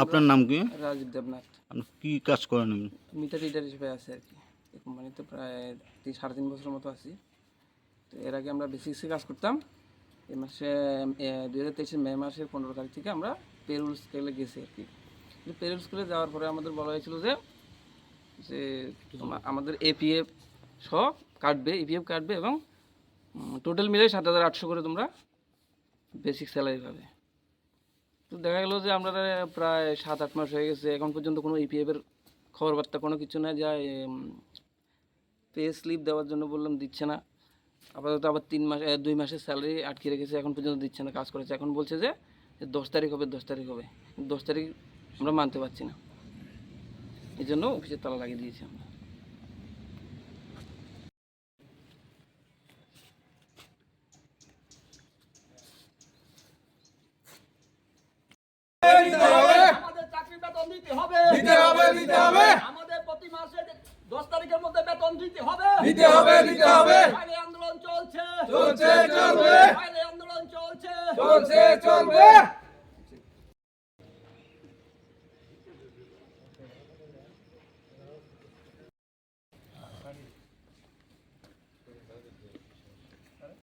আপনার নাম কি? রাজীব দেবনাথ। আপনি কি কাজ করেন? মিটার রিডার হিসেবে আছি আর কি। এই কোম্পানিতে প্রায় 3.5 বছরের মতো আছি। তো এর আগে আমরা বেসিক্সে কাজ করতাম। এই মাসে 2023 মে মাসের 15 তারিখ থেকে আমরা পেরোল স্কেলে গেছি আর কি। পেরোল স্কেলে যাওয়ার পরে আমাদের বলা হয়েছিল যে আমাদের এপিএফ সহ কাটবে, ইপিএফ কাটবে এবং টোটাল মিলে 7,800 করে তোমরা বেসিক স্যালারি পাবে। তো দেখা গেলো যে আমরা প্রায় 7-8 মাস হয়ে গেছে, এখন পর্যন্ত কোনো ইপিএফের খবর বার্তা কোনো কিছু না। যায় পে স্লিপ দেওয়ার জন্য বললাম, দিচ্ছে না। আপাতত আবার 2 মাসের স্যালারি আটকে রেখেছে, এখন পর্যন্ত দিচ্ছে না। কাজ করেছে, এখন বলছে যে 10 তারিখ হবে, 10 তারিখ হবে। 10 তারিখ আমরা মানতে পারছি না, এই জন্য অফিসের তালা লাগিয়ে দিয়েছি আমরা। আমাদের চাকরির বেতন দিতে হবে, দিতে হবে, দিতে হবে। আমাদের প্রতি মাসে 10 তারিখের মধ্যে বেতন দিতে হবে, দিতে হবে, দিতে হবে। বাইরে আন্দোলন চলছে, চলছে, চলবে। বাইরে আন্দোলন চলছে, চলছে, চলবে।